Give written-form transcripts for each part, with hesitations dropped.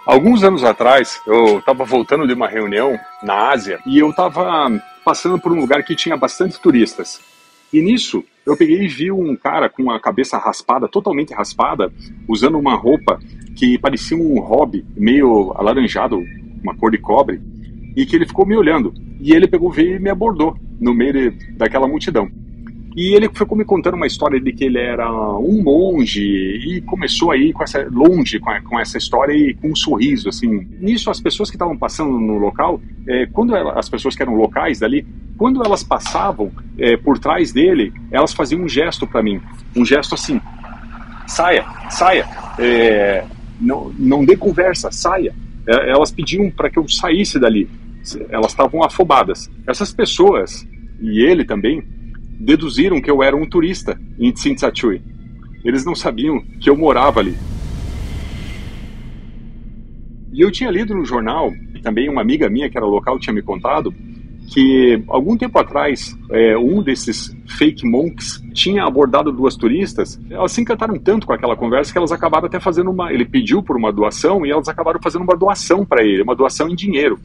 Alguns anos atrás, eu estava voltando de uma reunião na Ásia e eu estava passando por um lugar que tinha bastante turistas. E nisso, eu peguei e vi um cara com a cabeça raspada, totalmente raspada, usando uma roupa que parecia um hobby, meio alaranjado, uma cor de cobre, e que ele ficou me olhando. E ele pegou, veio e me abordou no meio daquela multidão. E ele ficou me contando uma história de que ele era um monge e começou aí longe com essa história e com um sorriso, assim. Nisso, as pessoas que estavam passando no local, as pessoas que eram locais dali, quando elas passavam por trás dele, elas faziam um gesto para mim, um gesto assim, saia, saia, não dê conversa, saia. Elas pediam para que eu saísse dali, elas estavam afobadas. Essas pessoas, e ele também, deduziram que eu era um turista em Tsintsachui. Eles não sabiam que eu morava ali. E eu tinha lido no jornal, e também uma amiga minha que era local tinha me contado, que algum tempo atrás, um desses fake monks tinha abordado duas turistas. Elas se encantaram tanto com aquela conversa que elas acabaram até fazendo ele pediu por uma doação e elas acabaram fazendo uma doação para ele, uma doação em dinheiro.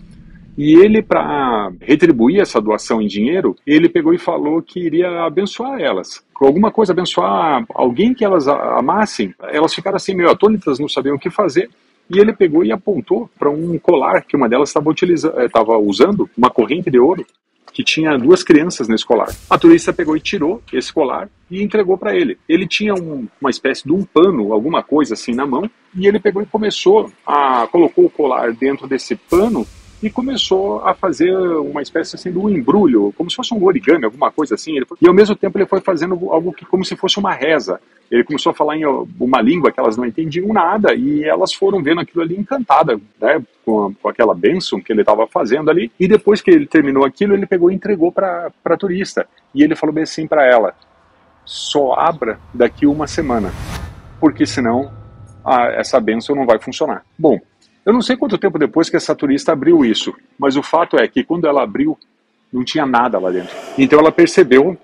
E ele, para retribuir essa doação em dinheiro, ele pegou e falou que iria abençoar elas. Com alguma coisa, abençoar alguém que elas amassem. Elas ficaram assim meio atônitas, não sabiam o que fazer. E ele pegou e apontou para um colar que uma delas estava usando, uma corrente de ouro, que tinha duas crianças nesse colar. A turista pegou e tirou esse colar e entregou para ele. Ele tinha uma espécie de um pano, alguma coisa assim na mão, e ele pegou e colocou o colar dentro desse pano e começou a fazer uma espécie assim de um embrulho, como se fosse um origami, alguma coisa assim. E ao mesmo tempo ele foi fazendo algo como se fosse uma reza. Ele começou a falar em uma língua que elas não entendiam nada e elas foram vendo aquilo ali encantadas, né, com aquela bênção que ele estava fazendo ali. E depois que ele terminou aquilo, ele pegou e entregou para a turista. E ele falou bem assim para ela, só abra daqui uma semana, porque senão essa bênção não vai funcionar. Bom, eu não sei quanto tempo depois que essa turista abriu isso, mas o fato é que quando ela abriu, não tinha nada lá dentro. Então ela percebeu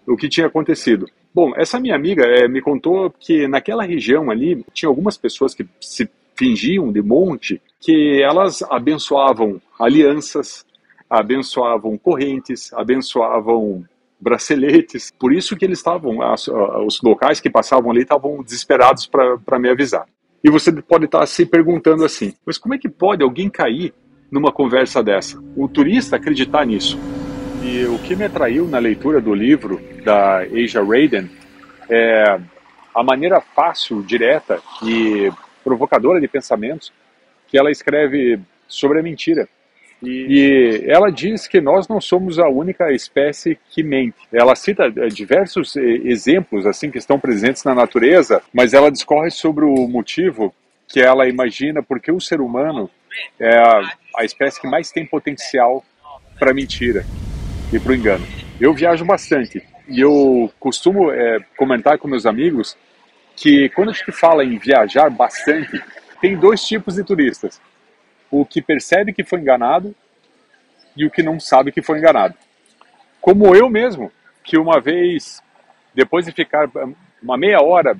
o que tinha acontecido. Bom, essa minha amiga me contou que naquela região ali, tinha algumas pessoas que se fingiam de monge, que elas abençoavam alianças, abençoavam correntes, abençoavam braceletes. Por isso que eles estavam, os locais que passavam ali estavam desesperados para me avisar. E você pode estar se perguntando assim, mas como é que pode alguém cair numa conversa dessa? O turista acreditar nisso? E o que me atraiu na leitura do livro da Asia Raiden é a maneira fácil, direta e provocadora de pensamentos que ela escreve sobre a mentira. E ela diz que nós não somos a única espécie que mente. Ela cita diversos exemplos assim que estão presentes na natureza, mas ela discorre sobre o motivo que ela imagina porque o ser humano é a espécie que mais tem potencial para mentira e para o engano. Eu viajo bastante e eu costumo comentar com meus amigos que quando a gente fala em viajar bastante, tem dois tipos de turistas. O que percebe que foi enganado e o que não sabe que foi enganado. Como eu mesmo, que uma vez, depois de ficar uma meia hora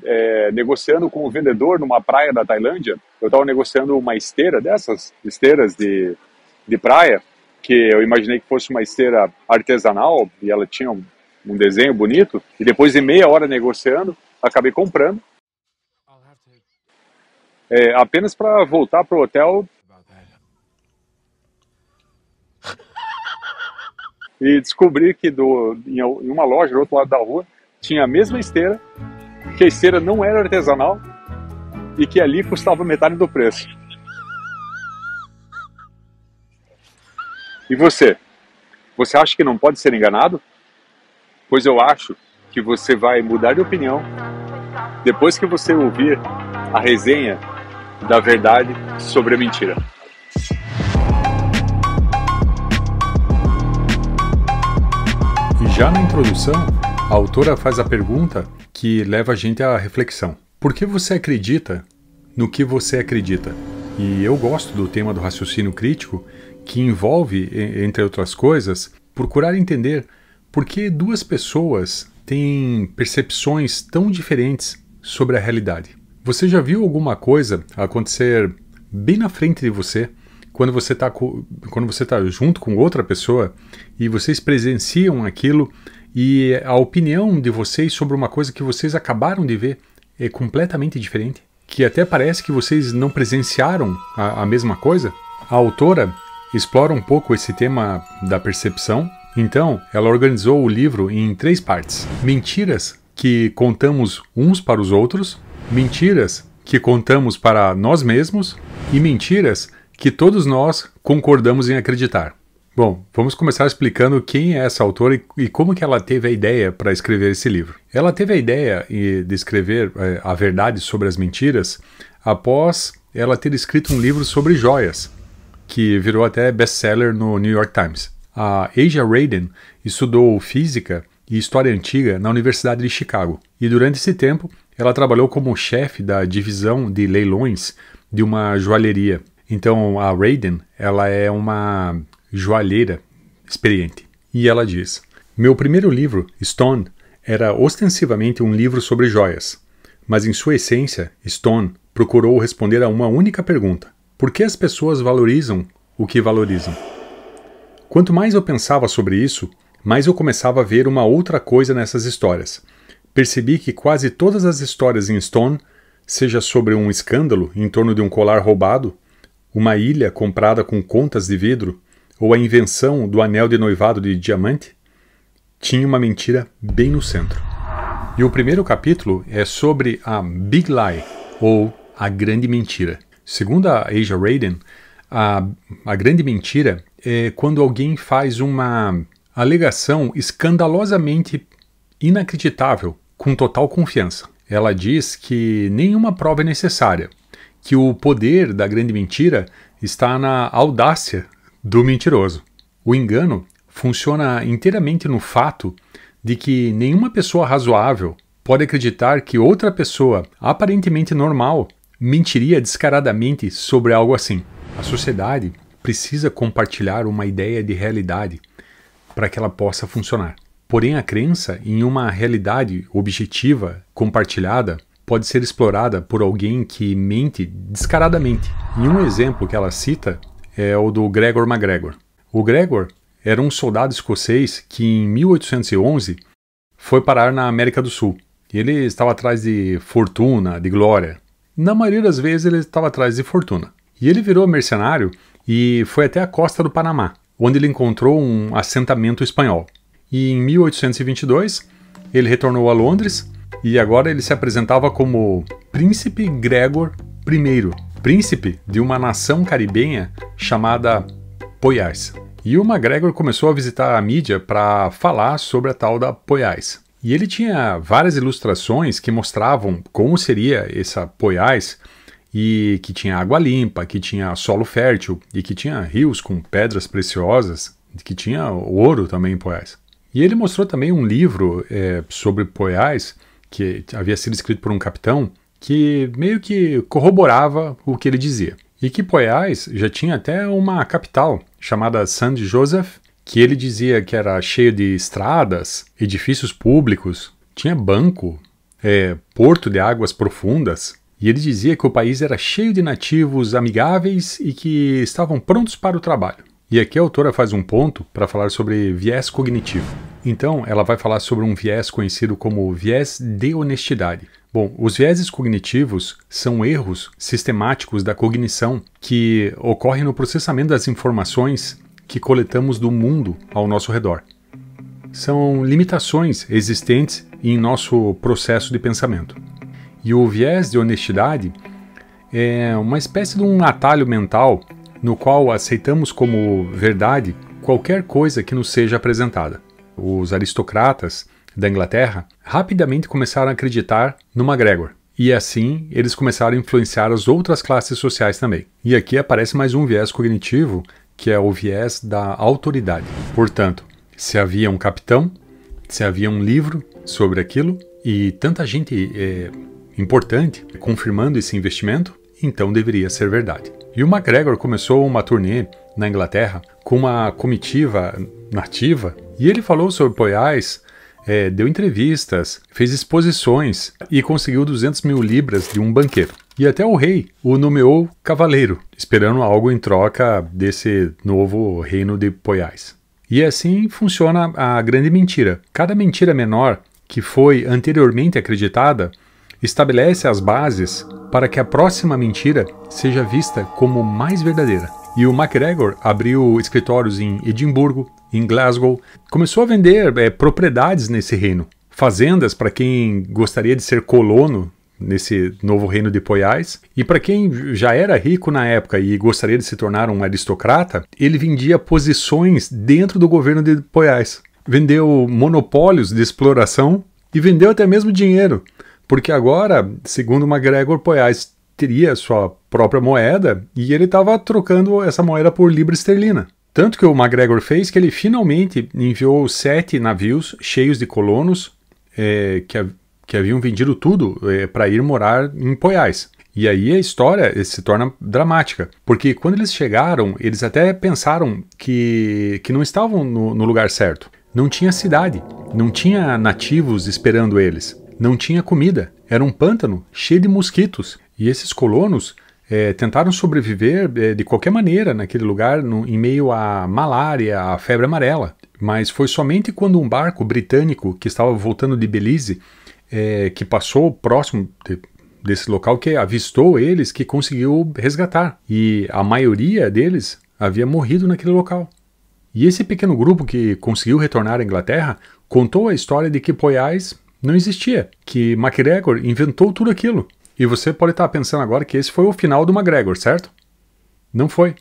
negociando com o vendedor numa praia da Tailândia, eu estava negociando uma esteira dessas, esteiras de praia, que eu imaginei que fosse uma esteira artesanal e ela tinha um desenho bonito, e depois de meia hora negociando, acabei comprando, apenas para voltar para o hotel e descobrir que em uma loja do outro lado da rua tinha a mesma esteira, que a esteira não era artesanal e que ali custava metade do preço. E você? Você acha que não pode ser enganado? Pois eu acho que você vai mudar de opinião depois que você ouvir a resenha da verdade sobre a mentira. Já na introdução, a autora faz a pergunta que leva a gente à reflexão. Por que você acredita no que você acredita? E eu gosto do tema do raciocínio crítico, que envolve, entre outras coisas, procurar entender por que duas pessoas têm percepções tão diferentes sobre a realidade. Você já viu alguma coisa acontecer bem na frente de você, quando você está junto com outra pessoa e vocês presenciam aquilo e a opinião de vocês sobre uma coisa que vocês acabaram de ver é completamente diferente, que até parece que vocês não presenciaram a mesma coisa. A autora explora um pouco esse tema da percepção, então ela organizou o livro em 3 partes. Mentiras que contamos uns para os outros, mentiras que contamos para nós mesmos e mentiras que todos nós concordamos em acreditar. Bom, vamos começar explicando quem é essa autora e como que ela teve a ideia para escrever esse livro. Ela teve a ideia de escrever a verdade sobre as mentiras após ela ter escrito um livro sobre joias, que virou até best-seller no New York Times. A Aja Raiden estudou física e história antiga na Universidade de Chicago, e durante esse tempo ela trabalhou como chefe da divisão de leilões de uma joalheria. Então a Raiden, ela é uma joalheira experiente. E ela diz: meu primeiro livro, Stone, era ostensivamente um livro sobre joias, mas em sua essência, Stone procurou responder a uma única pergunta: por que as pessoas valorizam o que valorizam? Quanto mais eu pensava sobre isso, mais eu começava a ver uma outra coisa nessas histórias. Percebi que quase todas as histórias em Stone, seja sobre um escândalo em torno de um colar roubado, uma ilha comprada com contas de vidro, ou a invenção do anel de noivado de diamante, tinha uma mentira bem no centro. E o primeiro capítulo é sobre a Big Lie, ou a grande mentira. Segundo a Aja Raiden, a grande mentira é quando alguém faz uma alegação escandalosamente inacreditável, com total confiança. Ela diz que nenhuma prova é necessária, que o poder da grande mentira está na audácia do mentiroso. O engano funciona inteiramente no fato de que nenhuma pessoa razoável pode acreditar que outra pessoa aparentemente normal mentiria descaradamente sobre algo assim. A sociedade precisa compartilhar uma ideia de realidade para que ela possa funcionar. Porém, a crença em uma realidade objetiva compartilhada pode ser explorada por alguém que mente descaradamente. E um exemplo que ela cita é o do Gregor MacGregor. O Gregor era um soldado escocês que em 1811 foi parar na América do Sul. Ele estava atrás de fortuna, de glória. Na maioria das vezes ele estava atrás de fortuna. E ele virou mercenário e foi até a costa do Panamá, onde ele encontrou um assentamento espanhol. E em 1822 ele retornou a Londres e agora ele se apresentava como Príncipe Gregor I, príncipe de uma nação caribenha chamada Poiás. E o MacGregor começou a visitar a mídia para falar sobre a tal da Poiás. E ele tinha várias ilustrações que mostravam como seria essa Poiás, e que tinha água limpa, que tinha solo fértil, e que tinha rios com pedras preciosas, que tinha ouro também em Poiás. E ele mostrou também um livro sobre Poiás, que havia sido escrito por um capitão, que meio que corroborava o que ele dizia. E que Poiás já tinha até uma capital, chamada St. Joseph, que ele dizia que era cheio de estradas, edifícios públicos, tinha banco, porto de águas profundas. E ele dizia que o país era cheio de nativos amigáveis e que estavam prontos para o trabalho. E aqui a autora faz um ponto para falar sobre viés cognitivo. Então, ela vai falar sobre um viés conhecido como viés de honestidade. Bom, os vieses cognitivos são erros sistemáticos da cognição que ocorrem no processamento das informações que coletamos do mundo ao nosso redor. São limitações existentes em nosso processo de pensamento. E o viés de honestidade é uma espécie de um atalho mental no qual aceitamos como verdade qualquer coisa que nos seja apresentada. Os aristocratas da Inglaterra rapidamente começaram a acreditar no MacGregor. E assim eles começaram a influenciar as outras classes sociais também. E aqui aparece mais um viés cognitivo, que é o viés da autoridade. Portanto, se havia um capitão, se havia um livro sobre aquilo, e tanta gente importante confirmando esse investimento, então deveria ser verdade. E o MacGregor começou uma turnê na Inglaterra com uma comitiva nativa, e ele falou sobre Poiás, deu entrevistas, fez exposições e conseguiu 200 mil libras de um banqueiro. E até o rei o nomeou cavaleiro, esperando algo em troca desse novo reino de Poiás. E assim funciona a grande mentira. Cada mentira menor que foi anteriormente acreditada estabelece as bases para que a próxima mentira seja vista como mais verdadeira. E o MacGregor abriu escritórios em Edimburgo, em Glasgow, começou a vender propriedades nesse reino, fazendas para quem gostaria de ser colono nesse novo reino de Poiás, e para quem já era rico na época e gostaria de se tornar um aristocrata, ele vendia posições dentro do governo de Poiás. Vendeu monopólios de exploração e vendeu até mesmo dinheiro, porque agora, segundo MacGregor, Poiás teria sua própria moeda e ele estava trocando essa moeda por libra esterlina. Tanto que o MacGregor fez que ele finalmente enviou 7 navios cheios de colonos que haviam vendido tudo para ir morar em Poiás. E aí a história se torna dramática, porque quando eles chegaram, eles até pensaram que não estavam no lugar certo. Não tinha cidade, não tinha nativos esperando eles, não tinha comida, era um pântano cheio de mosquitos. E esses colonos tentaram sobreviver de qualquer maneira naquele lugar, em meio à malária, à febre amarela. Mas foi somente quando um barco britânico que estava voltando de Belize, que passou próximo desse local, que avistou eles, que conseguiu resgatar. E a maioria deles havia morrido naquele local. E esse pequeno grupo que conseguiu retornar à Inglaterra contou a história de que Poiás não existia, que MacGregor inventou tudo aquilo. E você pode estar pensando agora que esse foi o final do MacGregor, certo? Não foi.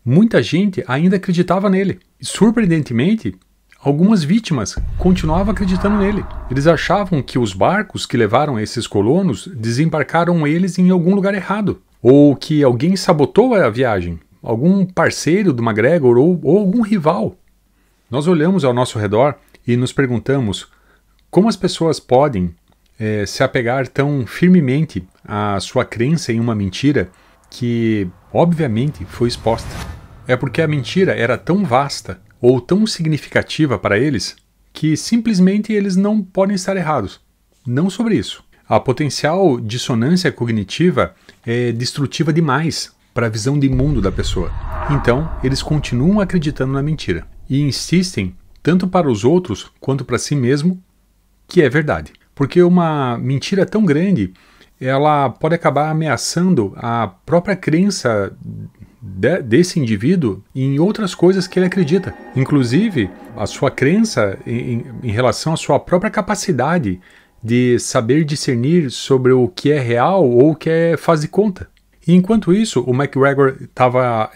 Muita gente ainda acreditava nele. E, surpreendentemente, algumas vítimas continuavam acreditando nele. Eles achavam que os barcos que levaram esses colonos desembarcaram eles em algum lugar errado, ou que alguém sabotou a viagem, algum parceiro do MacGregor ou algum rival. Nós olhamos ao nosso redor e nos perguntamos como as pessoas podem se apegar tão firmemente à sua crença em uma mentira que, obviamente, foi exposta. É porque a mentira era tão vasta ou tão significativa para eles que simplesmente eles não podem estar errados. Não sobre isso. A potencial dissonância cognitiva é destrutiva demais para a visão de mundo da pessoa. Então, eles continuam acreditando na mentira e insistem, tanto para os outros quanto para si mesmo, que é verdade. Porque uma mentira tão grande, ela pode acabar ameaçando a própria crença desse indivíduo em outras coisas que ele acredita. Inclusive, a sua crença em relação à sua própria capacidade de saber discernir sobre o que é real ou o que é faz de conta. E enquanto isso, o MacGregor estava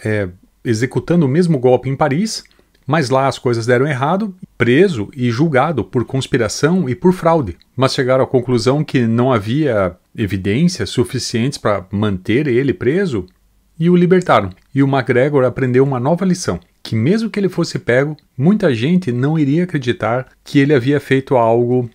executando o mesmo golpe em Paris, mas lá as coisas deram errado, preso e julgado por conspiração e por fraude. Mas chegaram à conclusão que não havia evidências suficientes para manter ele preso e o libertaram. E o MacGregor aprendeu uma nova lição, que mesmo que ele fosse pego, muita gente não iria acreditar que ele havia feito algo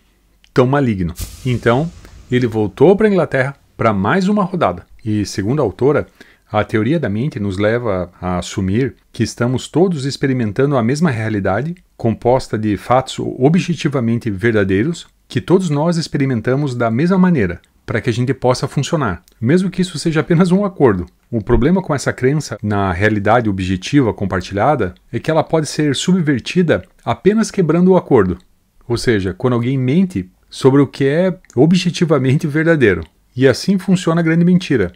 tão maligno. Então, ele voltou para a Inglaterra para mais uma rodada. E, segundo a autora, a teoria da mente nos leva a assumir que estamos todos experimentando a mesma realidade, composta de fatos objetivamente verdadeiros, que todos nós experimentamos da mesma maneira, para que a gente possa funcionar, mesmo que isso seja apenas um acordo. O problema com essa crença na realidade objetiva compartilhada é que ela pode ser subvertida apenas quebrando o acordo, ou seja, quando alguém mente sobre o que é objetivamente verdadeiro. E assim funciona a grande mentira,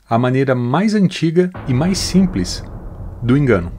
a maneira mais antiga e mais simples do engano.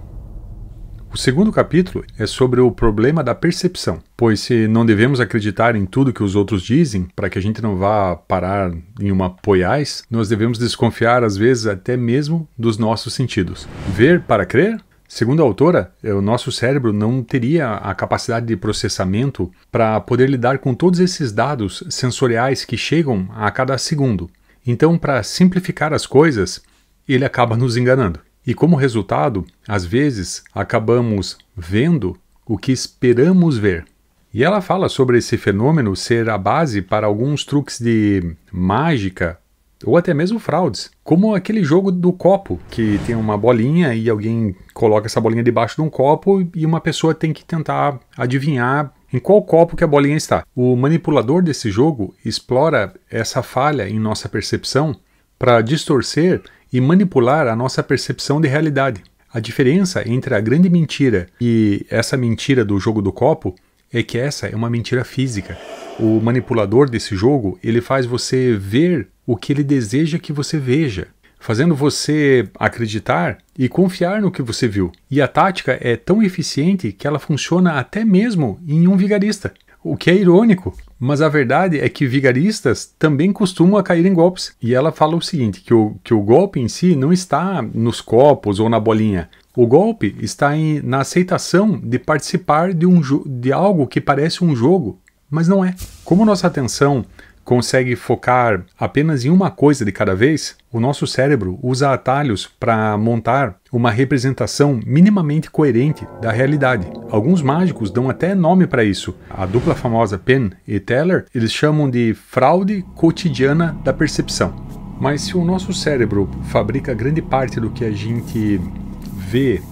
O segundo capítulo é sobre o problema da percepção, pois se não devemos acreditar em tudo que os outros dizem, para que a gente não vá parar em uma Poiás, nós devemos desconfiar às vezes até mesmo dos nossos sentidos. Ver para crer? Segundo a autora, o nosso cérebro não teria a capacidade de processamento para poder lidar com todos esses dados sensoriais que chegam a cada segundo. Então, para simplificar as coisas, ele acaba nos enganando. E como resultado, às vezes, acabamos vendo o que esperamos ver. E ela fala sobre esse fenômeno ser a base para alguns truques de mágica ou até mesmo fraudes, como aquele jogo do copo, que tem uma bolinha e alguém coloca essa bolinha debaixo de um copo e uma pessoa tem que tentar adivinhar em qual copo que a bolinha está. O manipulador desse jogo explora essa falha em nossa percepção para distorcer e manipular a nossa percepção de realidade. A diferença entre a grande mentira e essa mentira do jogo do copo é que essa é uma mentira física. O manipulador desse jogo, ele faz você ver o que ele deseja que você veja, fazendo você acreditar e confiar no que você viu. E a tática é tão eficiente que ela funciona até mesmo em um vigarista, o que é irônico. Mas a verdade é que vigaristas também costumam cair em golpes. E ela fala o seguinte, que o golpe em si não está nos copos ou na bolinha. O golpe está na aceitação de participar de algo que parece um jogo, mas não é. Como nossa atenção consegue focar apenas em uma coisa de cada vez, o nosso cérebro usa atalhos para montar uma representação minimamente coerente da realidade. Alguns mágicos dão até nome para isso. A dupla famosa Penn e Teller, eles chamam de fraude cotidiana da percepção. Mas se o nosso cérebro fabrica grande parte do que a gente vê,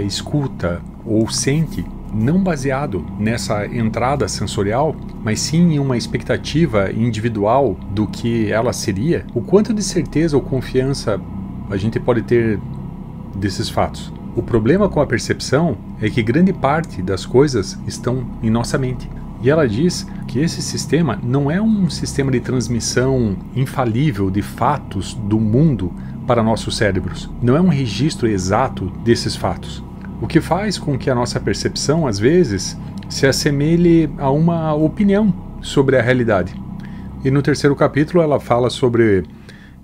escuta ou sente, não baseado nessa entrada sensorial, mas sim em uma expectativa individual do que ela seria, o quanto de certeza ou confiança a gente pode ter desses fatos? O problema com a percepção é que grande parte das coisas estão em nossa mente. E ela diz que esse sistema não é um sistema de transmissão infalível de fatos do mundo para nossos cérebros. Não é um registro exato desses fatos. O que faz com que a nossa percepção, às vezes, se assemelhe a uma opinião sobre a realidade. E no terceiro capítulo ela fala sobre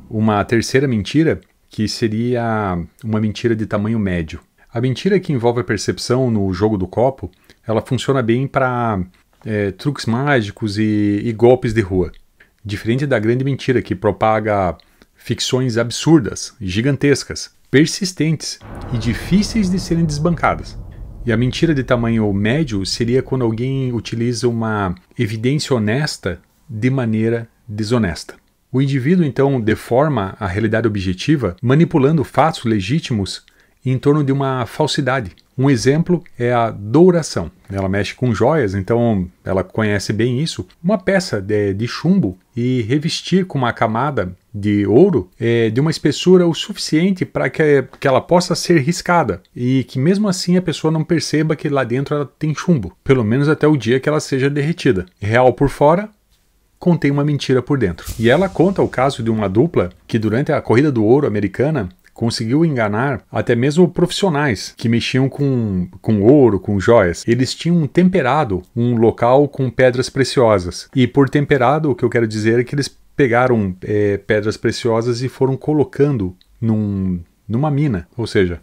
uma terceira mentira, que seria uma mentira de tamanho médio. A mentira que envolve a percepção no jogo do copo, ela funciona bem para truques mágicos e golpes de rua. Diferente da grande mentira que propaga ficções absurdas, gigantescas, persistentes e difíceis de serem desbancadas. E a mentira de tamanho médio seria quando alguém utiliza uma evidência honesta de maneira desonesta. O indivíduo, então, deforma a realidade objetiva, manipulando fatos legítimos em torno de uma falsidade. Um exemplo é a douração. Ela mexe com joias, então ela conhece bem isso. Uma peça de chumbo e revestir com uma camada de ouro de uma espessura o suficiente para que ela possa ser riscada e que mesmo assim a pessoa não perceba que lá dentro ela tem chumbo, pelo menos até o dia que ela seja derretida. Real por fora, contém uma mentira por dentro. E ela conta o caso de uma dupla que durante a corrida do ouro americana conseguiu enganar até mesmo profissionais que mexiam com ouro, com joias. Eles tinham temperado um local com pedras preciosas. E por temperado, o que eu quero dizer é que eles pegaram pedras preciosas e foram colocando numa mina, ou seja,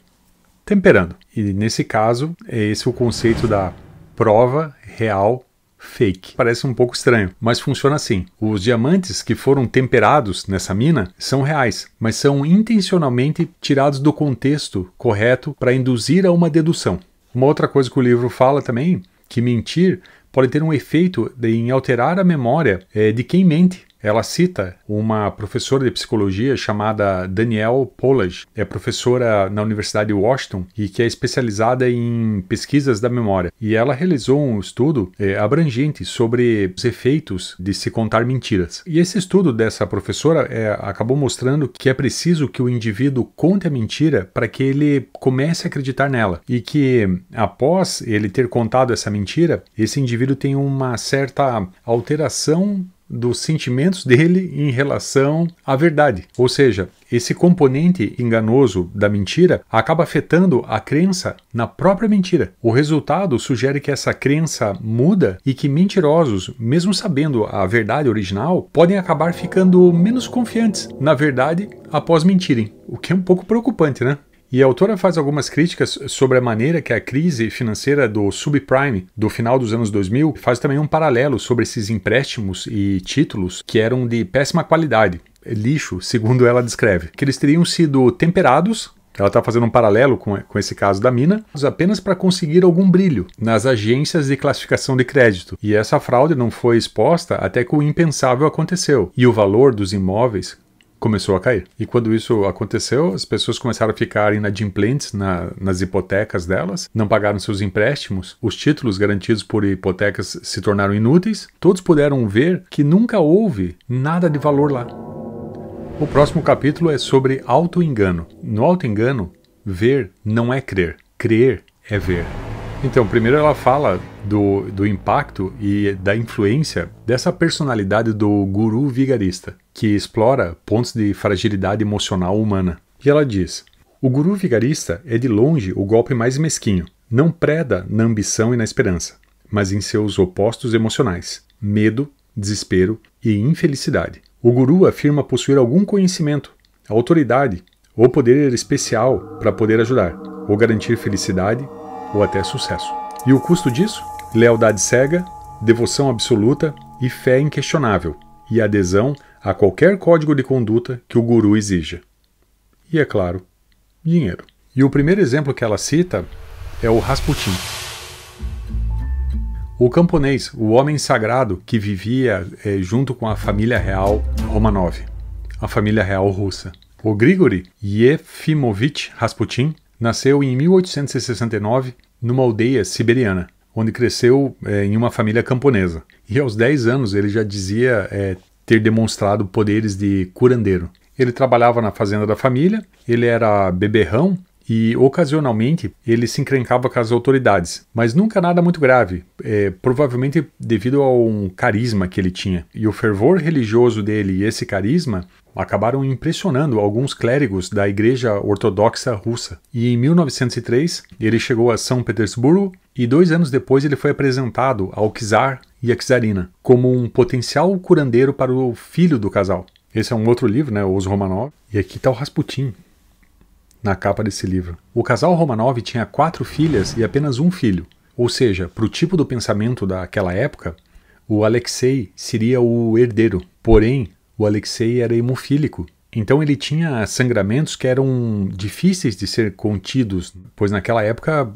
temperando. E nesse caso, é esse o conceito da prova real fake. Parece um pouco estranho, mas funciona assim. Os diamantes que foram temperados nessa mina são reais, mas são intencionalmente tirados do contexto correto para induzir a uma dedução. Uma outra coisa que o livro fala também, que mentir pode ter um efeito em alterar a memória de quem mente. Ela cita uma professora de psicologia chamada Danielle Pollage, é professora na Universidade de Washington e que é especializada em pesquisas da memória. E ela realizou um estudo abrangente sobre os efeitos de se contar mentiras. E esse estudo dessa professora acabou mostrando que é preciso que o indivíduo conte a mentira para que ele comece a acreditar nela. E que após ele ter contado essa mentira, esse indivíduo tem uma certa alteração dos sentimentos dele em relação à verdade. Ou seja, esse componente enganoso da mentira acaba afetando a crença na própria mentira. O resultado sugere que essa crença muda e que mentirosos, mesmo sabendo a verdade original, podem acabar ficando menos confiantes na verdade após mentirem, o que é um pouco preocupante, né? E a autora faz algumas críticas sobre a maneira que a crise financeira do subprime do final dos anos 2000 faz também um paralelo sobre esses empréstimos e títulos que eram de péssima qualidade, lixo, segundo ela descreve, que eles teriam sido temperados. Ela está fazendo um paralelo com esse caso da mina, apenas para conseguir algum brilho nas agências de classificação de crédito. E essa fraude não foi exposta até que o impensável aconteceu. E o valor dos imóveis começou a cair. E quando isso aconteceu, as pessoas começaram a ficar inadimplentes nas hipotecas delas, não pagaram seus empréstimos, os títulos garantidos por hipotecas se tornaram inúteis, todos puderam ver que nunca houve nada de valor lá. O próximo capítulo é sobre auto-engano. No auto-engano, ver não é crer, crer é ver. Então, primeiro ela fala do impacto e da influência dessa personalidade do guru vigarista, que explora pontos de fragilidade emocional humana. E ela diz: o guru vigarista é de longe o golpe mais mesquinho. Não preda na ambição e na esperança, mas em seus opostos emocionais: medo, desespero e infelicidade. O guru afirma possuir algum conhecimento, autoridade ou poder especial para poder ajudar, ou garantir felicidade ou até sucesso. E o custo disso? Lealdade cega, devoção absoluta e fé inquestionável, e adesão a qualquer código de conduta que o guru exija. E, é claro, dinheiro. E o primeiro exemplo que ela cita é o Rasputin. O camponês, o homem sagrado que vivia junto com a família real Romanov, a família real russa. O Grigori Yefimovich Rasputin nasceu em 1869 numa aldeia siberiana, onde cresceu em uma família camponesa. E aos 10 anos ele já dizia ter demonstrado poderes de curandeiro. Ele trabalhava na fazenda da família, ele era beberrão e ocasionalmente ele se encrencava com as autoridades, mas nunca nada muito grave, provavelmente devido a um carisma que ele tinha. E o fervor religioso dele e esse carisma acabaram impressionando alguns clérigos da Igreja Ortodoxa Russa. E em 1903 ele chegou a São Petersburgo e 2 anos depois ele foi apresentado ao czar e à czarina como um potencial curandeiro para o filho do casal. Esse é um outro livro, né, Os Romanov. E aqui está o Rasputin na capa desse livro. O casal Romanov tinha 4 filhas e apenas um filho. Ou seja, para o tipo do pensamento daquela época, o Alexei seria o herdeiro. Porém, o Alexei era hemofílico. Então ele tinha sangramentos que eram difíceis de ser contidos, pois naquela época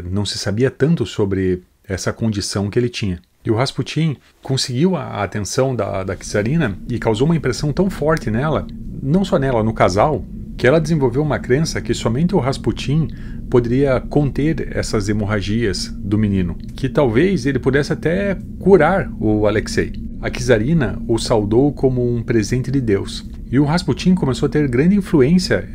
não se sabia tanto sobre essa condição que ele tinha. E o Rasputin conseguiu a atenção da czarina e causou uma impressão tão forte nela, não só nela, no casal, que ela desenvolveu uma crença que somente o Rasputin poderia conter essas hemorragias do menino, que talvez ele pudesse até curar o Alexei. A czarina o saudou como um presente de Deus. E o Rasputin começou a ter grande influência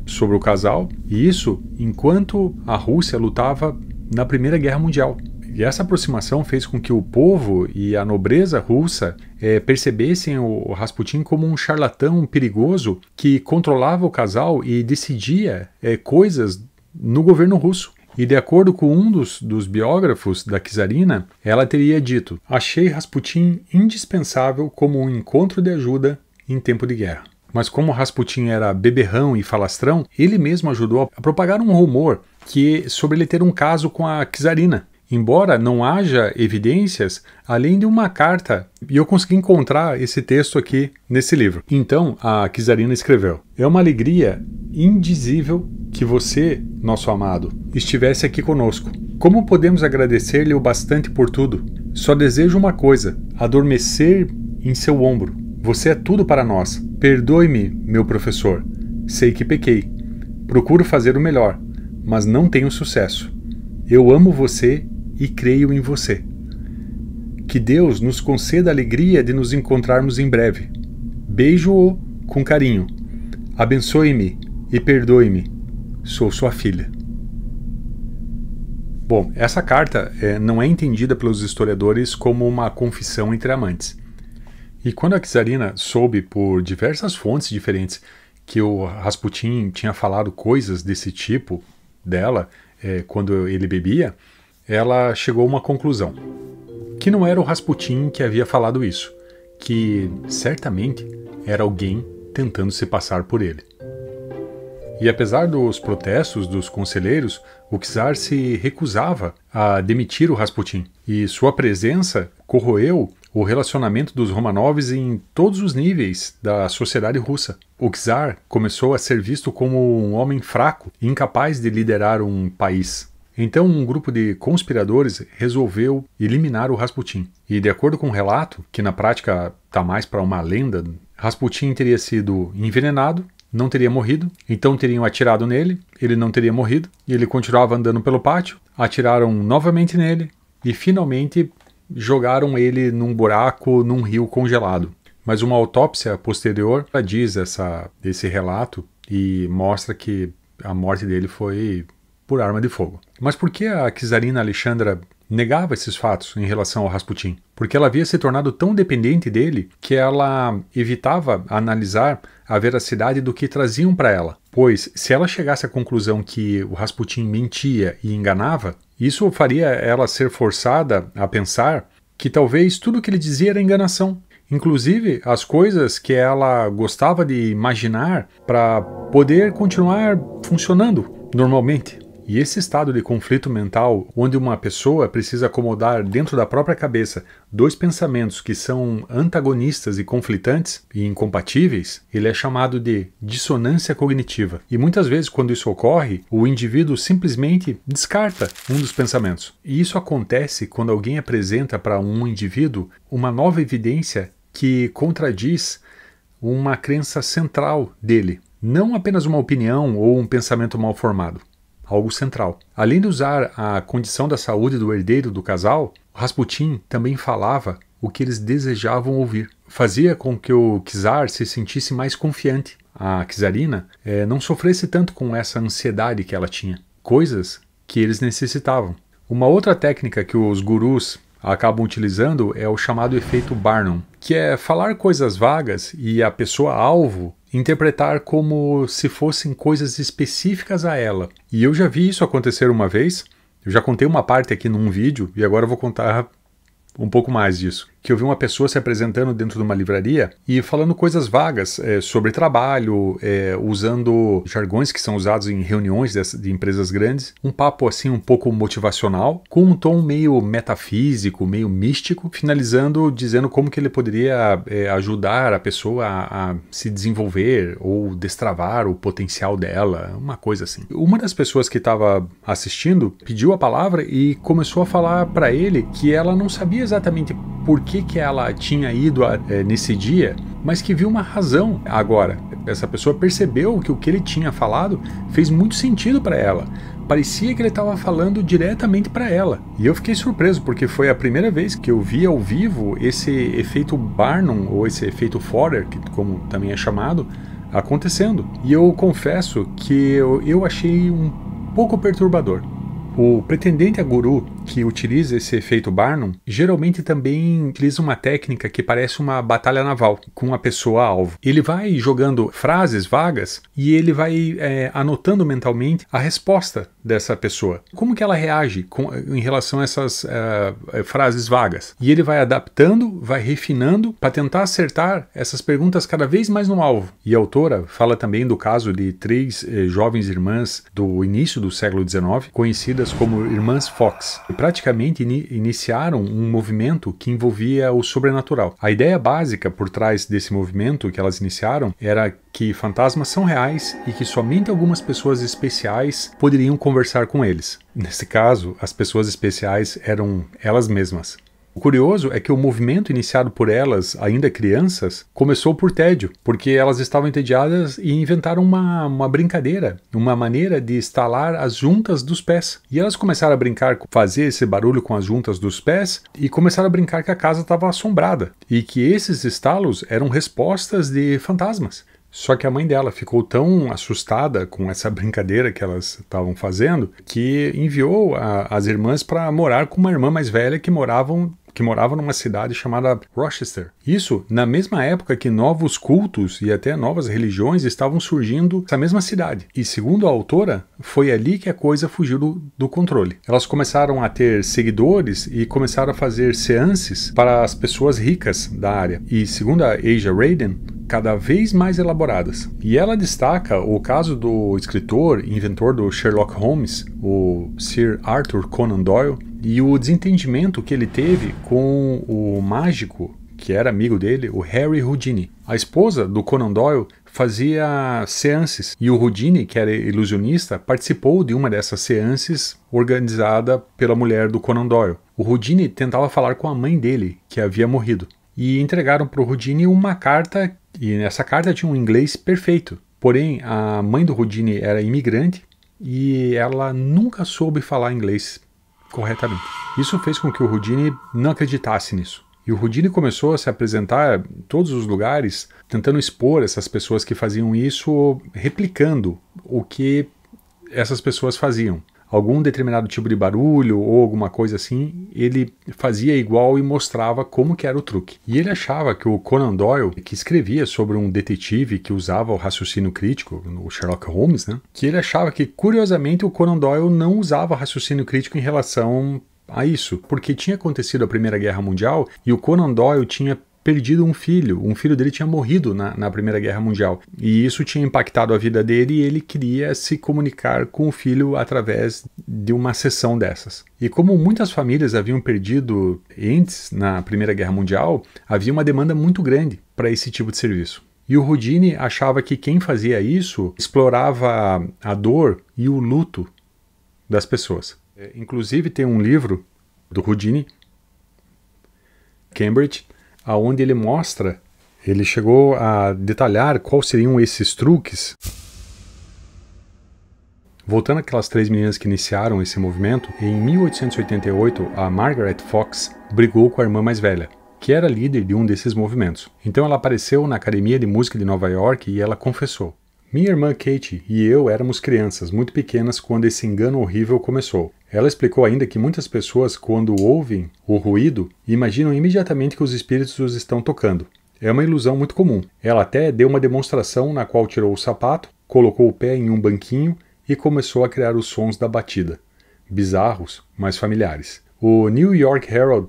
sobre o casal, e isso enquanto a Rússia lutava na Primeira Guerra Mundial. E essa aproximação fez com que o povo e a nobreza russa percebessem o Rasputin como um charlatão perigoso que controlava o casal e decidia coisas no governo russo. E de acordo com um dos biógrafos da czarina, ela teria dito: achei Rasputin indispensável como um encontro de ajuda em tempo de guerra. Mas como Rasputin era beberrão e falastrão, ele mesmo ajudou a propagar um rumor sobre ele ter um caso com a czarina. Embora não haja evidências, além de uma carta, e eu consegui encontrar esse texto aqui nesse livro. Então, a czarina escreveu: é uma alegria indizível que você, nosso amado, estivesse aqui conosco. Como podemos agradecer-lhe o bastante por tudo? Só desejo uma coisa: adormecer em seu ombro. Você é tudo para nós. Perdoe-me, meu professor. Sei que pequei. Procuro fazer o melhor, mas não tenho sucesso. Eu amo você e creio em você. Que Deus nos conceda a alegria de nos encontrarmos em breve. Beijo-o com carinho. Abençoe-me e perdoe-me. Sou sua filha. Bom, essa carta não é entendida pelos historiadores como uma confissão entre amantes. E quando a czarina soube por diversas fontes diferentes que o Rasputin tinha falado coisas desse tipo dela quando ele bebia, ela chegou a uma conclusão: que não era o Rasputin que havia falado isso, que certamente era alguém tentando se passar por ele. E apesar dos protestos dos conselheiros, o czar se recusava a demitir o Rasputin, e sua presença corroeu o relacionamento dos Romanovs em todos os níveis da sociedade russa. O czar começou a ser visto como um homem fraco, incapaz de liderar um país. Então um grupo de conspiradores resolveu eliminar o Rasputin. E de acordo com o relato, que na prática está mais para uma lenda, Rasputin teria sido envenenado, não teria morrido, então teriam atirado nele, ele não teria morrido, e ele continuava andando pelo pátio, atiraram novamente nele e finalmente jogaram ele num buraco num rio congelado. Mas uma autópsia posterior diz esse relato e mostra que a morte dele foi por arma de fogo. Mas por que a czarina Alexandra negava esses fatos em relação ao Rasputin? Porque ela havia se tornado tão dependente dele que ela evitava analisar a veracidade do que traziam para ela. Pois, se ela chegasse à conclusão que o Rasputin mentia e enganava, isso faria ela ser forçada a pensar que talvez tudo o que ele dizia era enganação. Inclusive, as coisas que ela gostava de imaginar para poder continuar funcionando normalmente. E esse estado de conflito mental, onde uma pessoa precisa acomodar dentro da própria cabeça dois pensamentos que são antagonistas e conflitantes e incompatíveis, ele é chamado de dissonância cognitiva. E muitas vezes, quando isso ocorre, o indivíduo simplesmente descarta um dos pensamentos. E isso acontece quando alguém apresenta para um indivíduo uma nova evidência que contradiz uma crença central dele. Não apenas uma opinião ou um pensamento mal formado. Algo central. Além de usar a condição da saúde do herdeiro do casal, Rasputin também falava o que eles desejavam ouvir. Fazia com que o czar se sentisse mais confiante. A czarina não sofresse tanto com essa ansiedade que ela tinha. Coisas que eles necessitavam. Uma outra técnica que os gurus acabam utilizando é o chamado efeito Barnum, que é falar coisas vagas e a pessoa-alvo interpretar como se fossem coisas específicas a ela. E eu já vi isso acontecer uma vez, eu já contei uma parte aqui num vídeo e agora eu vou contar um pouco mais disso. Que eu vi uma pessoa se apresentando dentro de uma livraria e falando coisas vagas sobre trabalho, usando jargões que são usados em reuniões de empresas grandes, um papo assim um pouco motivacional, com um tom meio metafísico, meio místico, finalizando dizendo como que ele poderia ajudar a pessoa a se desenvolver ou destravar o potencial dela, uma coisa assim. Uma das pessoas que estava assistindo pediu a palavra e começou a falar para ele que ela não sabia exatamente por que ela tinha ido nesse dia, mas que viu uma razão agora. Essa pessoa percebeu que o que ele tinha falado fez muito sentido para ela. Parecia que ele estava falando diretamente para ela. E eu fiquei surpreso, porque foi a primeira vez que eu vi ao vivo esse efeito Barnum, ou esse efeito Forer, que como também é chamado, acontecendo. E eu confesso que eu achei um pouco perturbador. O pretendente a guru que utiliza esse efeito Barnum geralmente também utiliza uma técnica que parece uma batalha naval com a pessoa-alvo. Ele vai jogando frases vagas e ele vai anotando mentalmente a resposta dessa pessoa. Como que ela reage em relação a essas frases vagas. E ele vai adaptando, vai refinando para tentar acertar essas perguntas cada vez mais no alvo. E a autora fala também do caso de 3 jovens irmãs do início do século XIX, conhecidas como Irmãs Fox. Praticamente iniciaram um movimento que envolvia o sobrenatural. A ideia básica por trás desse movimento que elas iniciaram era que fantasmas são reais e que somente algumas pessoas especiais poderiam conversar com eles. Nesse caso, as pessoas especiais eram elas mesmas. O curioso é que o movimento iniciado por elas, ainda crianças, começou por tédio, porque elas estavam entediadas e inventaram uma brincadeira, uma maneira de estalar as juntas dos pés. E elas começaram a brincar, fazer esse barulho com as juntas dos pés e começaram a brincar que a casa estava assombrada e que esses estalos eram respostas de fantasmas. Só que a mãe dela ficou tão assustada com essa brincadeira que elas estavam fazendo que enviou as irmãs para morar com uma irmã mais velha que morava numa cidade chamada Rochester. Isso na mesma época que novos cultos e até novas religiões estavam surgindo nessa mesma cidade. E segundo a autora, foi ali que a coisa fugiu do controle. Elas começaram a ter seguidores e começaram a fazer seances para as pessoas ricas da área. E segundo a Asia Raiden, cada vez mais elaboradas. E ela destaca o caso do escritor e inventor do Sherlock Holmes, o Sir Arthur Conan Doyle, e o desentendimento que ele teve com o mágico, que era amigo dele, o Harry Houdini. A esposa do Conan Doyle fazia seances, e o Houdini, que era ilusionista, participou de uma dessas seances organizada pela mulher do Conan Doyle. O Houdini tentava falar com a mãe dele, que havia morrido. E entregaram para o Houdini uma carta, e nessa carta tinha um inglês perfeito. Porém, a mãe do Houdini era imigrante e ela nunca soube falar inglês corretamente. Isso fez com que o Houdini não acreditasse nisso. E o Houdini começou a se apresentar em todos os lugares, tentando expor essas pessoas que faziam isso, replicando o que essas pessoas faziam. Algum determinado tipo de barulho ou alguma coisa assim, ele fazia igual e mostrava como que era o truque. E ele achava que o Conan Doyle, que escrevia sobre um detetive que usava o raciocínio crítico, o Sherlock Holmes, né? Que ele achava que, curiosamente, o Conan Doyle não usava raciocínio crítico em relação a isso, porque tinha acontecido a Primeira Guerra Mundial e o Conan Doyle tinha perdido um filho dele tinha morrido na Primeira Guerra Mundial, e isso tinha impactado a vida dele e ele queria se comunicar com o filho através de uma sessão dessas. E como muitas famílias haviam perdido entes na Primeira Guerra Mundial, havia uma demanda muito grande para esse tipo de serviço. E o Houdini achava que quem fazia isso explorava a dor e o luto das pessoas. Inclusive tem um livro do Houdini, Cambridge, onde ele chegou a detalhar quais seriam esses truques. Voltando àquelas 3 meninas que iniciaram esse movimento, em 1888 a Margaret Fox brigou com a irmã mais velha, que era líder de um desses movimentos. Então ela apareceu na Academia de Música de Nova York e ela confessou: minha irmã Kate e eu éramos crianças muito pequenas quando esse engano horrível começou. Ela explicou ainda que muitas pessoas, quando ouvem o ruído, imaginam imediatamente que os espíritos os estão tocando. É uma ilusão muito comum. Ela até deu uma demonstração na qual tirou o sapato, colocou o pé em um banquinho e começou a criar os sons da batida. Bizarros, mas familiares. O New York Herald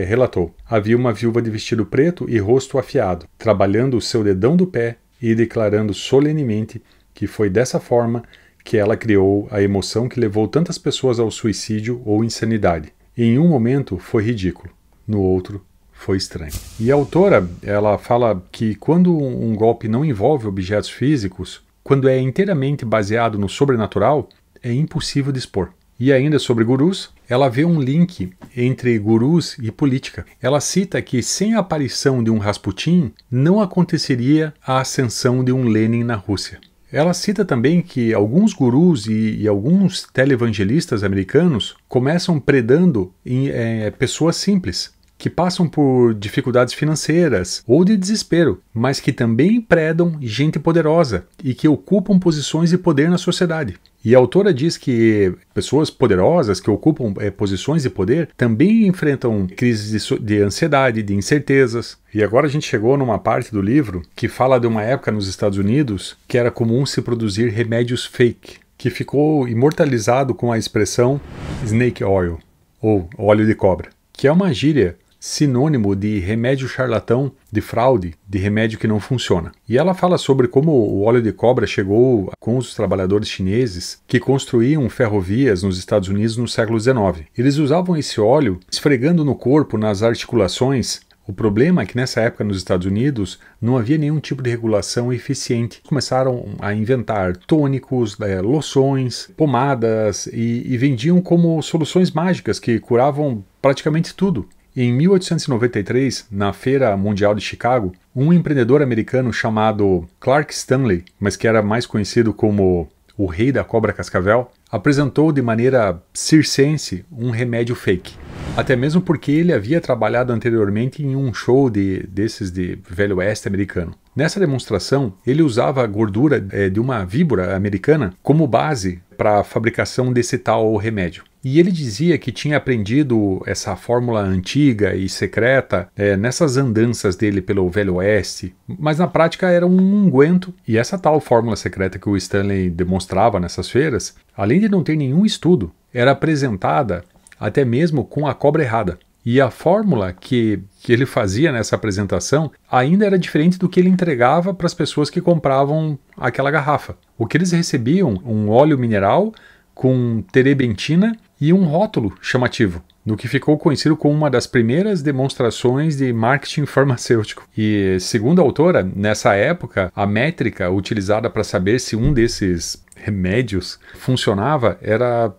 relatou: havia uma viúva de vestido preto e rosto afiado, trabalhando o seu dedão do pé e declarando solenemente que foi dessa forma que ela criou a emoção que levou tantas pessoas ao suicídio ou insanidade. Em um momento foi ridículo, no outro foi estranho. E a autora, ela fala que quando um golpe não envolve objetos físicos, quando é inteiramente baseado no sobrenatural, é impossível de expor. E ainda sobre gurus, ela vê um link entre gurus e política. Ela cita que sem a aparição de um Rasputin, não aconteceria a ascensão de um Lenin na Rússia. Ela cita também que alguns gurus e alguns televangelistas americanos começam predando em pessoas simples, que passam por dificuldades financeiras ou de desespero, mas que também predam gente poderosa e que ocupam posições de poder na sociedade. E a autora diz que pessoas poderosas que ocupam posições de poder também enfrentam crises de ansiedade, de incertezas. E agora a gente chegou numa parte do livro que fala de uma época nos Estados Unidos que era comum se produzir remédios fake, que ficou imortalizado com a expressão snake oil, ou óleo de cobra, que é uma gíria sinônimo de remédio charlatão, de fraude, de remédio que não funciona. E ela fala sobre como o óleo de cobra chegou com os trabalhadores chineses que construíam ferrovias nos Estados Unidos no século XIX. Eles usavam esse óleo esfregando no corpo, nas articulações. O problema é que nessa época nos Estados Unidos não havia nenhum tipo de regulação eficiente. Começaram a inventar tônicos, loções, pomadas e vendiam como soluções mágicas que curavam praticamente tudo. Em 1893, na Feira Mundial de Chicago, um empreendedor americano chamado Clark Stanley, mas que era mais conhecido como o rei da cobra cascavel, apresentou de maneira circense um remédio fake. Até mesmo porque ele havia trabalhado anteriormente em um show desses de Velho Oeste americano. Nessa demonstração, ele usava a gordura de uma víbora americana como base para a fabricação desse tal remédio. E ele dizia que tinha aprendido essa fórmula antiga e secreta nessas andanças dele pelo Velho Oeste, mas na prática era um unguento. E essa tal fórmula secreta que o Stanley demonstrava nessas feiras, além de não ter nenhum estudo, era apresentada até mesmo com a cobra errada. E a fórmula que ele fazia nessa apresentação ainda era diferente do que ele entregava para as pessoas que compravam aquela garrafa. O que eles recebiam, um óleo mineral com terebentina e um rótulo chamativo, no que ficou conhecido como uma das primeiras demonstrações de marketing farmacêutico. E, segundo a autora, nessa época, a métrica utilizada para saber se um desses remédios funcionava era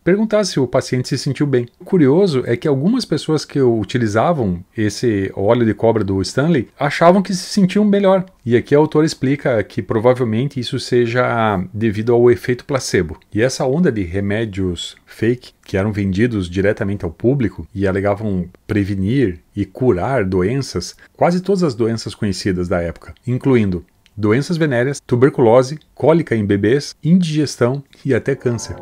perguntar se o paciente se sentiu bem. O curioso é que algumas pessoas que utilizavam esse óleo de cobra do Stanley achavam que se sentiam melhor. E aqui a autora explica que provavelmente isso seja devido ao efeito placebo. E essa onda de remédios fake que eram vendidos diretamente ao público e alegavam prevenir e curar doenças, quase todas as doenças conhecidas da época, incluindo doenças venéreas, tuberculose, cólica em bebês, indigestão e até câncer.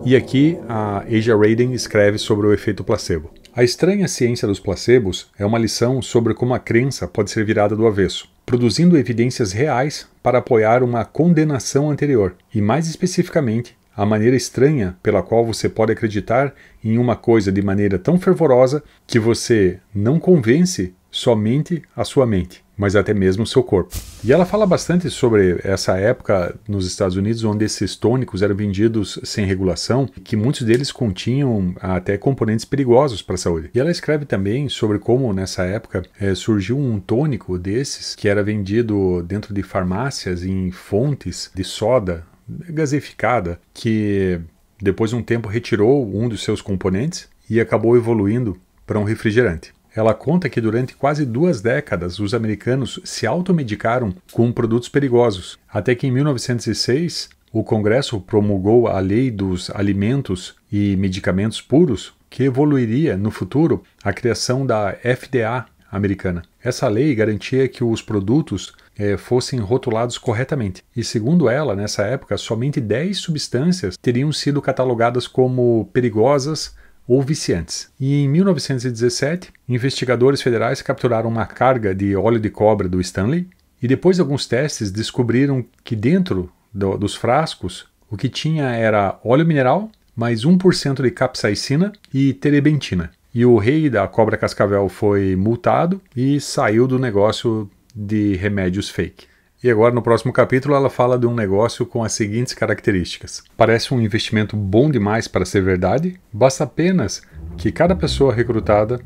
E aqui a Aja Raiden escreve sobre o efeito placebo. A estranha ciência dos placebos é uma lição sobre como a crença pode ser virada do avesso, produzindo evidências reais para apoiar uma condenação anterior, e mais especificamente, a maneira estranha pela qual você pode acreditar em uma coisa de maneira tão fervorosa que você não convence somente a sua mente, mas até mesmo o seu corpo. E ela fala bastante sobre essa época nos Estados Unidos, onde esses tônicos eram vendidos sem regulação, que muitos deles continham até componentes perigosos para a saúde. E ela escreve também sobre como nessa época surgiu um tônico desses, que era vendido dentro de farmácias em fontes de soda gaseificada, que depois de um tempo retirou um dos seus componentes e acabou evoluindo para um refrigerante. Ela conta que durante quase 2 décadas os americanos se automedicaram com produtos perigosos, até que em 1906 o Congresso promulgou a Lei dos Alimentos e Medicamentos Puros, que evoluiria no futuro a criação da FDA americana. Essa lei garantia que os produtos fossem rotulados corretamente. E segundo ela, nessa época, somente 10 substâncias teriam sido catalogadas como perigosas ou viciantes. E em 1917, investigadores federais capturaram uma carga de óleo de cobra do Stanley e depois de alguns testes descobriram que dentro dos frascos o que tinha era óleo mineral, mais 1% de capsaicina e terebentina. E o rei da cobra cascavel foi multado e saiu do negócio de remédios fake. E agora no próximo capítulo ela fala de um negócio com as seguintes características. Parece um investimento bom demais para ser verdade, basta apenas que cada pessoa recrutada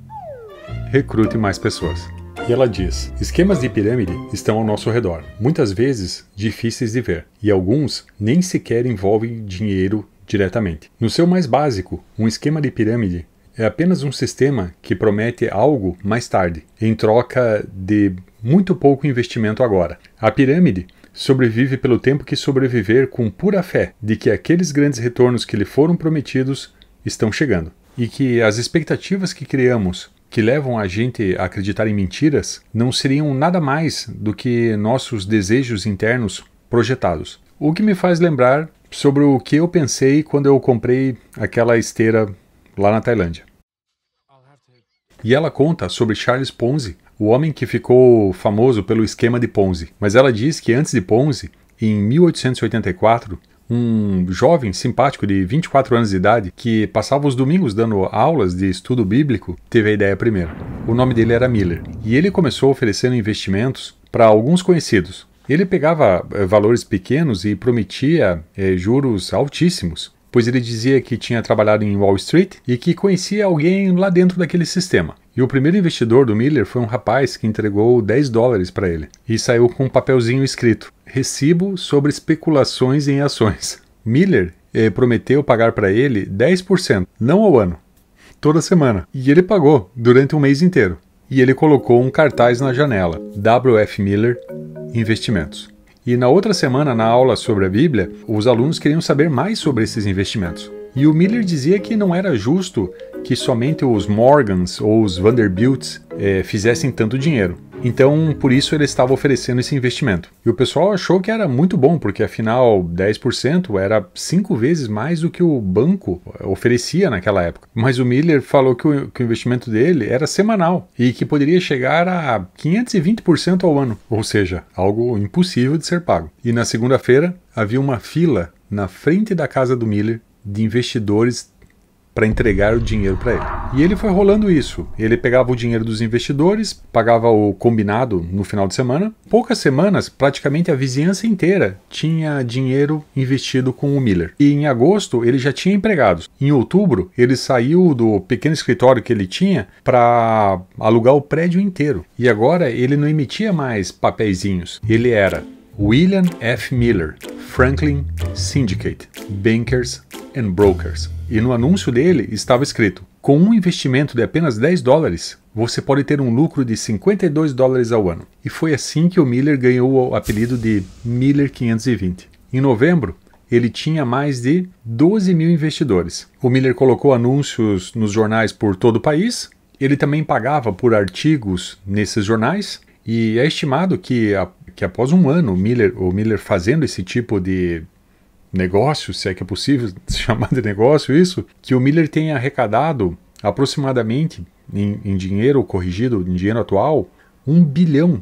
recrute mais pessoas. E ela diz, esquemas de pirâmide estão ao nosso redor, muitas vezes difíceis de ver, e alguns nem sequer envolvem dinheiro diretamente. No seu mais básico, um esquema de pirâmide é apenas um sistema que promete algo mais tarde, em troca de muito pouco investimento agora. A pirâmide sobrevive pelo tempo que sobreviver com pura fé de que aqueles grandes retornos que lhe foram prometidos estão chegando. E que as expectativas que criamos, que levam a gente a acreditar em mentiras, não seriam nada mais do que nossos desejos internos projetados. O que me faz lembrar sobre o que eu pensei quando eu comprei aquela esteira lá na Tailândia. E ela conta sobre Charles Ponzi, o homem que ficou famoso pelo esquema de Ponzi. Mas ela diz que antes de Ponzi, em 1884, um jovem simpático de 24 anos de idade, que passava os domingos dando aulas de estudo bíblico, teve a ideia primeiro. O nome dele era Miller. E ele começou oferecendo investimentos para alguns conhecidos. Ele pegava valores pequenos e prometia juros altíssimos, pois ele dizia que tinha trabalhado em Wall Street e que conhecia alguém lá dentro daquele sistema. E o primeiro investidor do Miller foi um rapaz que entregou $10 para ele e saiu com um papelzinho escrito: recibo sobre especulações em ações. Miller prometeu pagar para ele 10%, não ao ano, toda semana. E ele pagou durante um mês inteiro. E ele colocou um cartaz na janela: W.F. Miller Investimentos. E na outra semana, na aula sobre a Bíblia, os alunos queriam saber mais sobre esses investimentos. E o Miller dizia que não era justo que somente os Morgans ou os Vanderbilts fizessem tanto dinheiro. Então, por isso ele estava oferecendo esse investimento. E o pessoal achou que era muito bom, porque afinal 10% era 5 vezes mais do que o banco oferecia naquela época. Mas o Miller falou que o investimento dele era semanal e que poderia chegar a 520% ao ano, ou seja, algo impossível de ser pago. E na segunda-feira havia uma fila na frente da casa do Miller de investidores para entregar o dinheiro para ele. E ele foi rolando isso. Ele pegava o dinheiro dos investidores, pagava o combinado no final de semana. Poucas semanas, praticamente a vizinhança inteira tinha dinheiro investido com o Miller. E em agosto ele já tinha empregados. Em outubro ele saiu do pequeno escritório que ele tinha para alugar o prédio inteiro. E agora ele não emitia mais papeizinhos. Ele era William F. Miller, Franklin Syndicate, Bankers and Brokers. E no anúncio dele estava escrito: com um investimento de apenas $10, você pode ter um lucro de $52 ao ano. E foi assim que o Miller ganhou o apelido de Miller 520. Em novembro, ele tinha mais de 12 mil investidores. O Miller colocou anúncios nos jornais por todo o país. Ele também pagava por artigos nesses jornais. E é estimado que após um ano, o Miller fazendo esse tipo de negócio, se é que é possível chamar de negócio isso, que o Miller tenha arrecadado aproximadamente, em dinheiro corrigido, em dinheiro atual, $1 bilhão.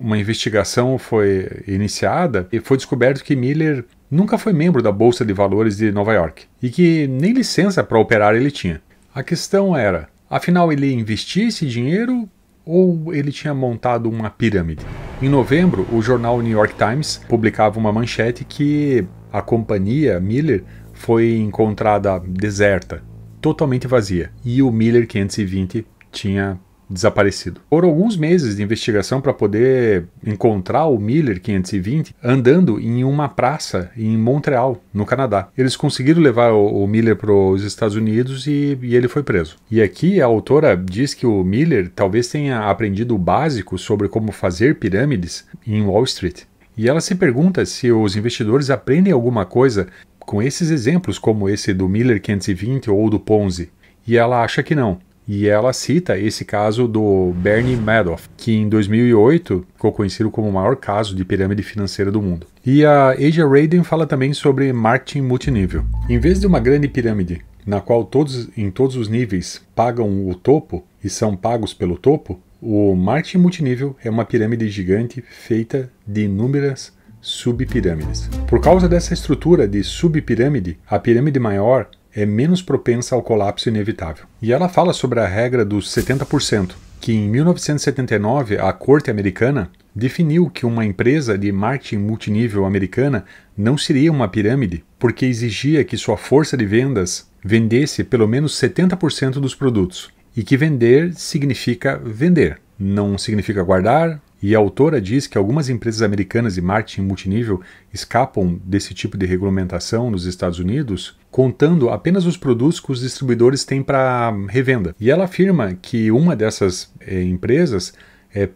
Uma investigação foi iniciada e foi descoberto que Miller nunca foi membro da Bolsa de Valores de Nova York e que nem licença para operar ele tinha. A questão era, afinal ele investia esse dinheiro ou ele tinha montado uma pirâmide? Em novembro, o jornal New York Times publicava uma manchete que a companhia Miller foi encontrada deserta, totalmente vazia, e o Miller 520 tinha desaparecido. Foram alguns meses de investigação para poder encontrar o Miller 520 andando em uma praça em Montreal, no Canadá. Eles conseguiram levar o Miller para os Estados Unidos e ele foi preso. E aqui a autora diz que o Miller talvez tenha aprendido o básico sobre como fazer pirâmides em Wall Street. E ela se pergunta se os investidores aprendem alguma coisa com esses exemplos, como esse do Miller 520 ou do Ponzi. E ela acha que não. E ela cita esse caso do Bernie Madoff, que em 2008 ficou conhecido como o maior caso de pirâmide financeira do mundo. E a Aja Raden fala também sobre marketing multinível. Em vez de uma grande pirâmide, na qual todos em todos os níveis pagam o topo e são pagos pelo topo, o marketing multinível é uma pirâmide gigante feita de inúmeras subpirâmides. Por causa dessa estrutura de subpirâmide, a pirâmide maior é menos propensa ao colapso inevitável. E ela fala sobre a regra dos 70%, que em 1979 a Corte Americana definiu que uma empresa de marketing multinível americana não seria uma pirâmide, porque exigia que sua força de vendas vendesse pelo menos 70% dos produtos, e que vender significa vender, não significa guardar. E a autora diz que algumas empresas americanas de marketing multinível escapam desse tipo de regulamentação nos Estados Unidos, contando apenas os produtos que os distribuidores têm para revenda. E ela afirma que uma dessas empresas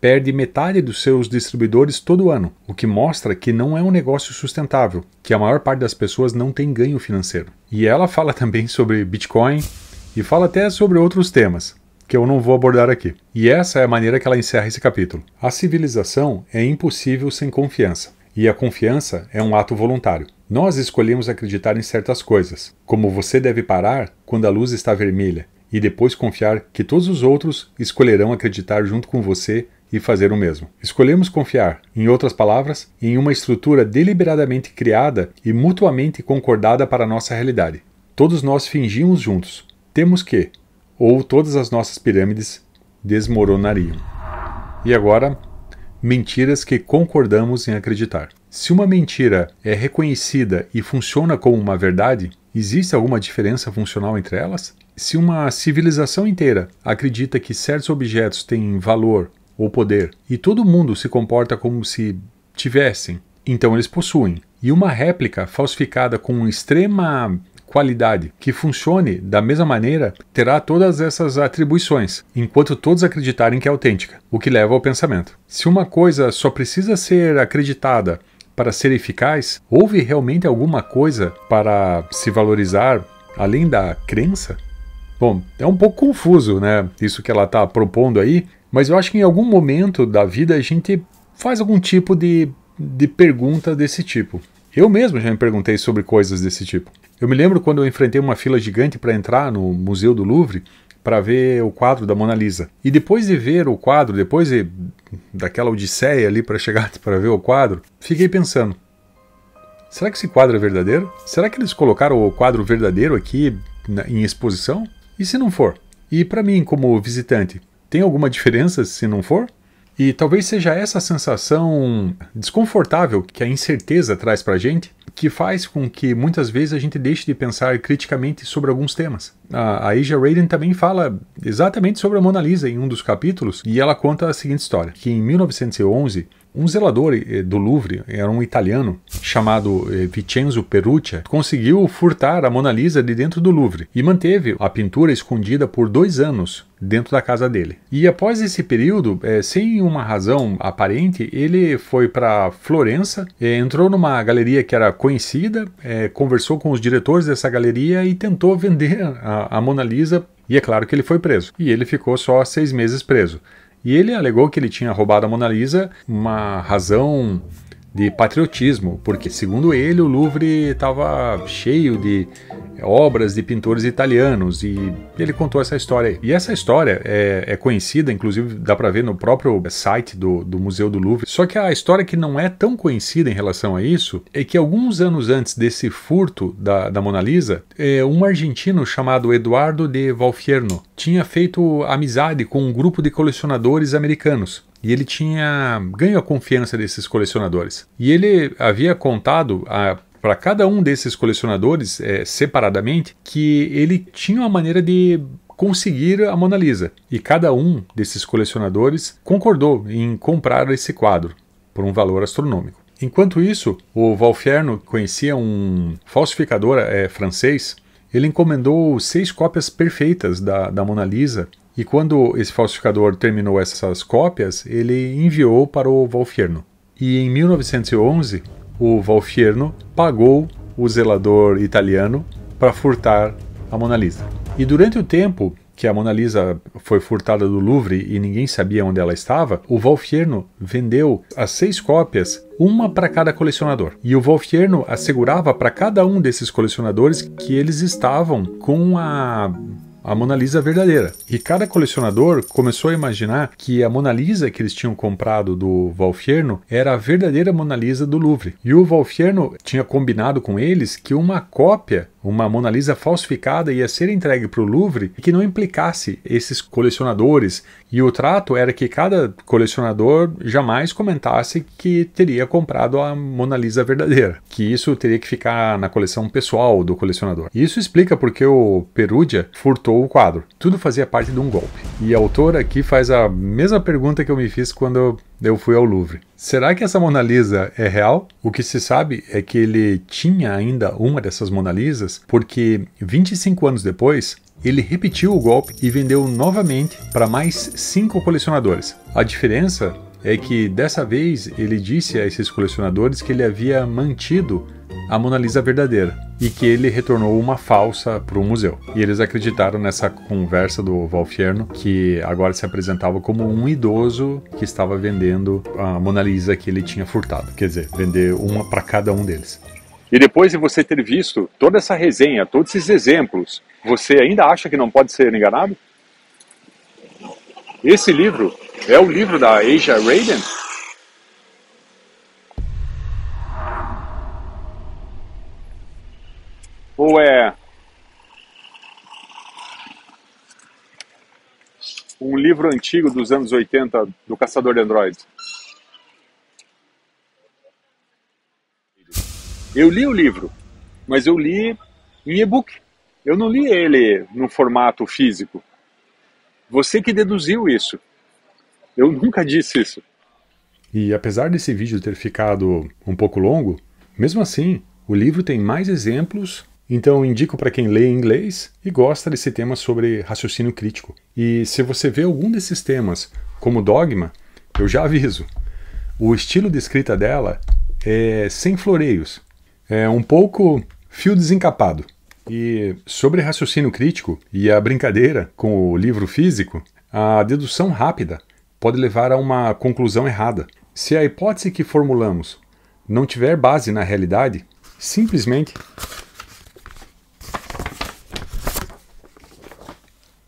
perde metade dos seus distribuidores todo ano, o que mostra que não é um negócio sustentável, que a maior parte das pessoas não tem ganho financeiro. E ela fala também sobre Bitcoin e fala até sobre outros temas, que eu não vou abordar aqui. E essa é a maneira que ela encerra esse capítulo. A civilização é impossível sem confiança, e a confiança é um ato voluntário. Nós escolhemos acreditar em certas coisas, como você deve parar quando a luz está vermelha, e depois confiar que todos os outros escolherão acreditar junto com você e fazer o mesmo. Escolhemos confiar, em outras palavras, em uma estrutura deliberadamente criada e mutuamente concordada para a nossa realidade. Todos nós fingimos juntos. Temos que, ou todas as nossas pirâmides desmoronariam. E agora, mentiras que concordamos em acreditar. Se uma mentira é reconhecida e funciona como uma verdade, existe alguma diferença funcional entre elas? Se uma civilização inteira acredita que certos objetos têm valor ou poder e todo mundo se comporta como se tivessem, então eles possuem. E uma réplica falsificada com extrema qualidade que funcione da mesma maneira terá todas essas atribuições, enquanto todos acreditarem que é autêntica, o que leva ao pensamento. Se uma coisa só precisa ser acreditada para ser eficaz, houve realmente alguma coisa para se valorizar além da crença? Bom, é um pouco confuso, né? Isso que ela está propondo aí, mas eu acho que em algum momento da vida a gente faz algum tipo de pergunta desse tipo. Eu mesmo já me perguntei sobre coisas desse tipo. Eu me lembro quando eu enfrentei uma fila gigante para entrar no Museu do Louvre para ver o quadro da Mona Lisa. E depois de ver o quadro, daquela odisseia ali para chegar para ver o quadro, fiquei pensando, será que esse quadro é verdadeiro? Será que eles colocaram o quadro verdadeiro aqui em exposição? E se não for? E para mim, como visitante, tem alguma diferença se não for? E talvez seja essa sensação desconfortável que a incerteza traz para a gente, que faz com que muitas vezes a gente deixe de pensar criticamente sobre alguns temas. a Asia Radin também fala exatamente sobre a Mona Lisa em um dos capítulos, e ela conta a seguinte história, que em 1911, um zelador do Louvre, era um italiano, chamado Vincenzo Peruccia, conseguiu furtar a Mona Lisa de dentro do Louvre e manteve a pintura escondida por 2 anos dentro da casa dele. E após esse período, sem uma razão aparente, ele foi para Florença, entrou numa galeria que era conhecida, conversou com os diretores dessa galeria e tentou vender a Mona Lisa, e é claro que ele foi preso. E ele ficou só 6 meses preso. E ele alegou que ele tinha roubado a Mona Lisa uma razão de patriotismo, porque, segundo ele, o Louvre estava cheio de obras de pintores italianos, e ele contou essa história aí. E essa história é conhecida, inclusive dá para ver no próprio site do Museu do Louvre. Só que a história que não é tão conhecida em relação a isso é que alguns anos antes desse furto da Mona Lisa, um argentino chamado Eduardo de Valfierno tinha feito amizade com um grupo de colecionadores americanos. E ele tinha ganho a confiança desses colecionadores. E ele havia contado para cada um desses colecionadores, separadamente, que ele tinha uma maneira de conseguir a Mona Lisa. E cada um desses colecionadores concordou em comprar esse quadro por um valor astronômico. Enquanto isso, o Valfierno conhecia um falsificador francês. Ele encomendou 6 cópias perfeitas da Mona Lisa. E quando esse falsificador terminou essas cópias, ele enviou para o Valfierno. E em 1911, o Valfierno pagou o zelador italiano para furtar a Mona Lisa. E durante o tempo que a Mona Lisa foi furtada do Louvre e ninguém sabia onde ela estava, o Valfierno vendeu as 6 cópias, uma para cada colecionador. E o Valfierno assegurava para cada um desses colecionadores que eles estavam com a Mona Lisa verdadeira. E cada colecionador começou a imaginar que a Mona Lisa que eles tinham comprado do Valfierno era a verdadeira Mona Lisa do Louvre. E o Valfierno tinha combinado com eles que uma cópia, uma Mona Lisa falsificada, ia ser entregue para o Louvre e que não implicasse esses colecionadores. E o trato era que cada colecionador jamais comentasse que teria comprado a Mona Lisa verdadeira, que isso teria que ficar na coleção pessoal do colecionador. E isso explica porque o Perugia furtou o quadro. Tudo fazia parte de um golpe. E a autora aqui faz a mesma pergunta que eu me fiz quando eu fui ao Louvre. Será que essa Mona Lisa é real? O que se sabe é que ele tinha ainda uma dessas Mona Lisas, porque 25 anos depois, ele repetiu o golpe e vendeu novamente para mais 5 colecionadores. A diferença é que dessa vez ele disse a esses colecionadores que ele havia mantido a Mona Lisa verdadeira e que ele retornou uma falsa para o museu. E eles acreditaram nessa conversa do Valfierno, que agora se apresentava como um idoso que estava vendendo a Mona Lisa que ele tinha furtado. Quer dizer, vender uma para cada um deles. E depois de você ter visto toda essa resenha, todos esses exemplos, você ainda acha que não pode ser enganado? Esse livro é o livro da Asia Radin? Ou é um livro antigo dos anos 80 do Caçador de Androides? Eu li o livro, mas eu li em e-book. Eu não li ele no formato físico. Você que deduziu isso. Eu nunca disse isso. E apesar desse vídeo ter ficado um pouco longo, mesmo assim, o livro tem mais exemplos, então indico para quem lê em inglês e gosta desse tema sobre raciocínio crítico. E se você vê algum desses temas como dogma, eu já aviso. O estilo de escrita dela é sem floreios, é um pouco fio desencapado. E sobre raciocínio crítico e a brincadeira com o livro físico, a dedução rápida pode levar a uma conclusão errada. Se a hipótese que formulamos não tiver base na realidade, simplesmente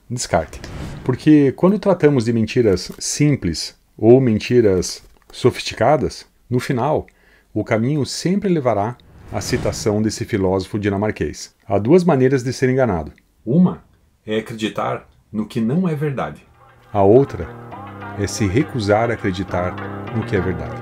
descarte. Porque quando tratamos de mentiras simples ou mentiras sofisticadas, no final, o caminho sempre levará à citação desse filósofo dinamarquês. Há 2 maneiras de ser enganado. Uma é acreditar no que não é verdade. A outra é se recusar a acreditar no que é verdade.